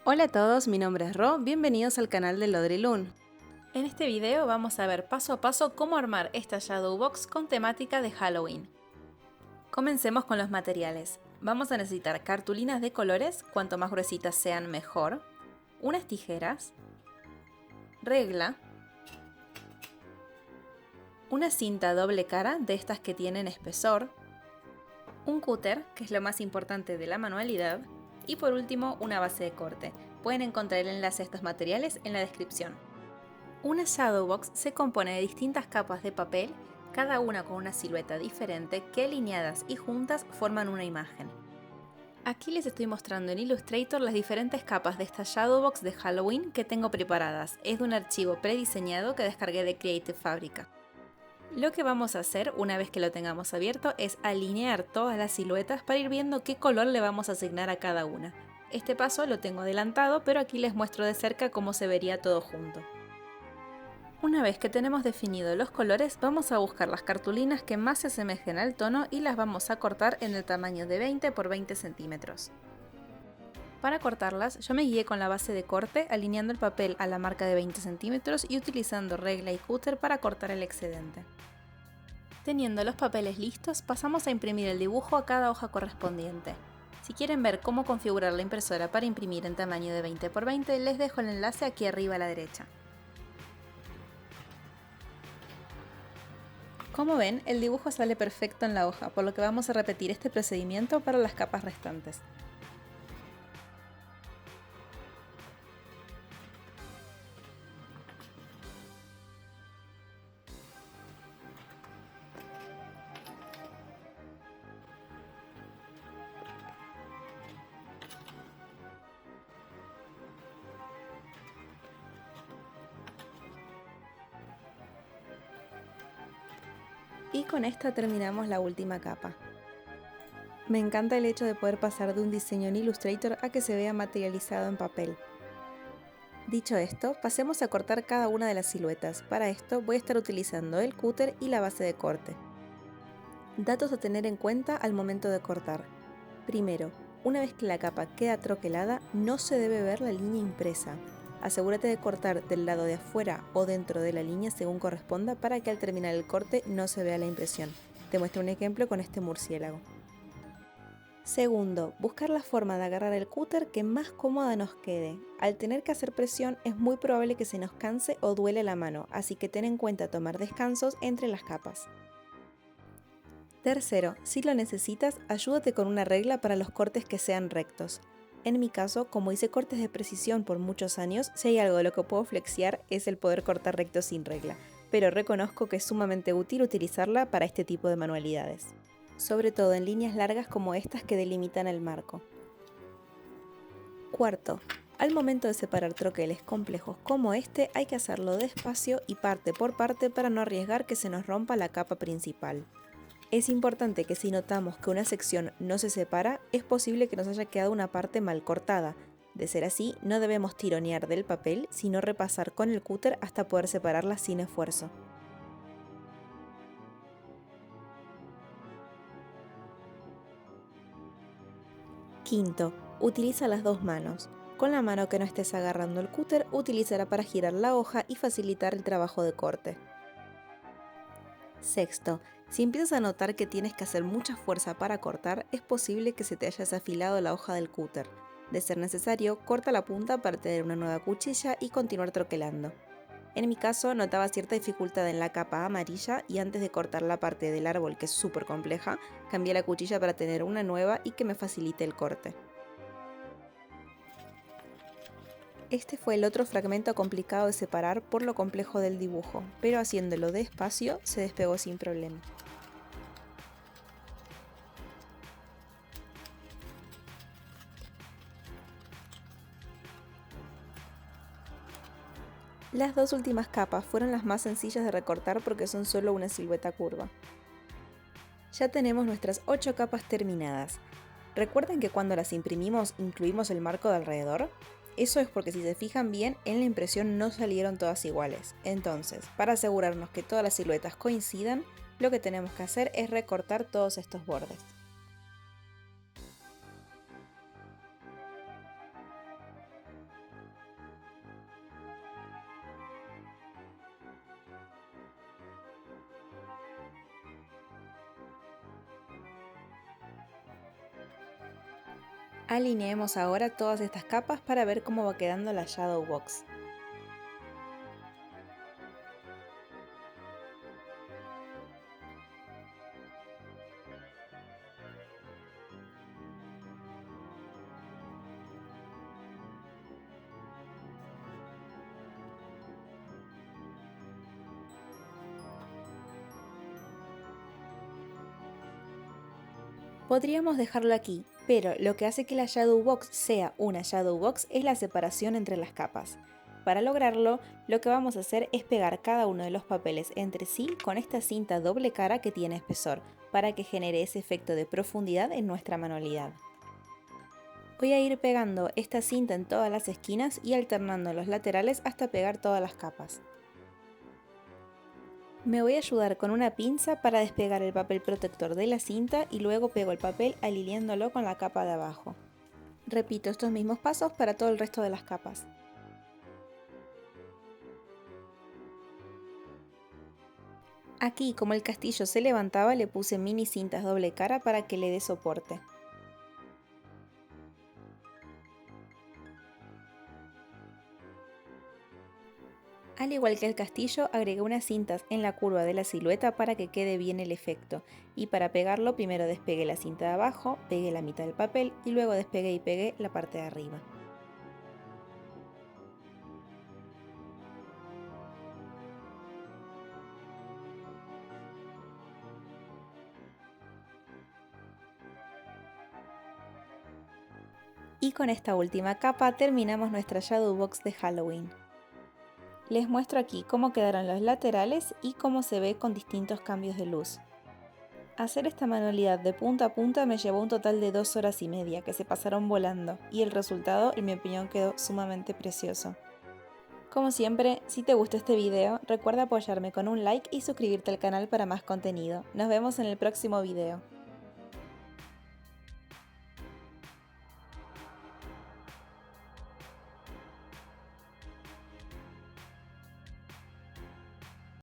Hola a todos, mi nombre es Ro, bienvenidos al canal de Lodrilun. En este video vamos a ver paso a paso cómo armar esta Shadow Box con temática de Halloween. Comencemos con los materiales. Vamos a necesitar cartulinas de colores, cuanto más gruesitas sean mejor, unas tijeras, regla, una cinta doble cara de estas que tienen espesor, un cúter, que es lo más importante de la manualidad, y por último una base de corte. Pueden encontrar el enlace a estos materiales en la descripción. Una Shadow Box se compone de distintas capas de papel, cada una con una silueta diferente que alineadas y juntas forman una imagen. Aquí les estoy mostrando en Illustrator las diferentes capas de esta Shadow Box de Halloween que tengo preparadas. Es de un archivo prediseñado que descargué de Creative Fabrica. Lo que vamos a hacer una vez que lo tengamos abierto es alinear todas las siluetas para ir viendo qué color le vamos a asignar a cada una. Este paso lo tengo adelantado, pero aquí les muestro de cerca cómo se vería todo junto. Una vez que tenemos definidos los colores, vamos a buscar las cartulinas que más se asemejen al tono y las vamos a cortar en el tamaño de 20 por 20 centímetros. Para cortarlas, yo me guié con la base de corte, alineando el papel a la marca de 20 centímetros y utilizando regla y cúter para cortar el excedente. Teniendo los papeles listos, pasamos a imprimir el dibujo a cada hoja correspondiente. Si quieren ver cómo configurar la impresora para imprimir en tamaño de 20 por 20, les dejo el enlace aquí arriba a la derecha. Como ven, el dibujo sale perfecto en la hoja, por lo que vamos a repetir este procedimiento para las capas restantes. Y con esta terminamos la última capa. Me encanta el hecho de poder pasar de un diseño en Illustrator a que se vea materializado en papel. Dicho esto, pasemos a cortar cada una de las siluetas. Para esto voy a estar utilizando el cúter y la base de corte. Datos a tener en cuenta al momento de cortar. Primero, una vez que la capa queda troquelada, no se debe ver la línea impresa. Asegúrate de cortar del lado de afuera o dentro de la línea según corresponda para que al terminar el corte no se vea la impresión. Te muestro un ejemplo con este murciélago. Segundo, buscar la forma de agarrar el cúter que más cómoda nos quede. Al tener que hacer presión es muy probable que se nos canse o duele la mano, así que ten en cuenta tomar descansos entre las capas. Tercero, si lo necesitas, ayúdate con una regla para los cortes que sean rectos. En mi caso, como hice cortes de precisión por muchos años, si hay algo de lo que puedo flexear es el poder cortar recto sin regla, pero reconozco que es sumamente útil utilizarla para este tipo de manualidades, sobre todo en líneas largas como estas que delimitan el marco. Cuarto, al momento de separar troqueles complejos como este hay que hacerlo despacio y parte por parte para no arriesgar que se nos rompa la capa principal. Es importante que si notamos que una sección no se separa, es posible que nos haya quedado una parte mal cortada. De ser así, no debemos tironear del papel, sino repasar con el cúter hasta poder separarla sin esfuerzo. Quinto, utiliza las dos manos. Con la mano que no estés agarrando el cúter, utilizará para girar la hoja y facilitar el trabajo de corte. Sexto, si empiezas a notar que tienes que hacer mucha fuerza para cortar, es posible que se te haya desafilado la hoja del cúter. De ser necesario, corta la punta para tener una nueva cuchilla y continuar troquelando. En mi caso, notaba cierta dificultad en la capa amarilla y antes de cortar la parte del árbol, que es súper compleja, cambié la cuchilla para tener una nueva y que me facilite el corte. Este fue el otro fragmento complicado de separar por lo complejo del dibujo, pero haciéndolo despacio se despegó sin problema. Las dos últimas capas fueron las más sencillas de recortar porque son solo una silueta curva. Ya tenemos nuestras 8 capas terminadas. ¿Recuerdan que cuando las imprimimos incluimos el marco de alrededor? Eso es porque si se fijan bien, en la impresión no salieron todas iguales. Entonces, para asegurarnos que todas las siluetas coincidan, lo que tenemos que hacer es recortar todos estos bordes. Alineemos ahora todas estas capas para ver cómo va quedando la Shadow Box. Podríamos dejarlo aquí, pero lo que hace que la Shadow Box sea una Shadow Box es la separación entre las capas. Para lograrlo, lo que vamos a hacer es pegar cada uno de los papeles entre sí con esta cinta doble cara que tiene espesor, para que genere ese efecto de profundidad en nuestra manualidad. Voy a ir pegando esta cinta en todas las esquinas y alternando los laterales hasta pegar todas las capas. Me voy a ayudar con una pinza para despegar el papel protector de la cinta y luego pego el papel alineándolo con la capa de abajo. Repito estos mismos pasos para todo el resto de las capas. Aquí, como el castillo se levantaba, le puse mini cintas doble cara para que le dé soporte. Al igual que el castillo, agregué unas cintas en la curva de la silueta para que quede bien el efecto, y para pegarlo primero despegué la cinta de abajo, pegué la mitad del papel y luego despegué y pegué la parte de arriba. Y con esta última capa terminamos nuestra Shadow Box de Halloween. Les muestro aquí cómo quedaron los laterales y cómo se ve con distintos cambios de luz. Hacer esta manualidad de punta a punta me llevó un total de 2 horas y media que se pasaron volando y el resultado en mi opinión quedó sumamente precioso. Como siempre, si te gustó este video, recuerda apoyarme con un like y suscribirte al canal para más contenido. Nos vemos en el próximo video.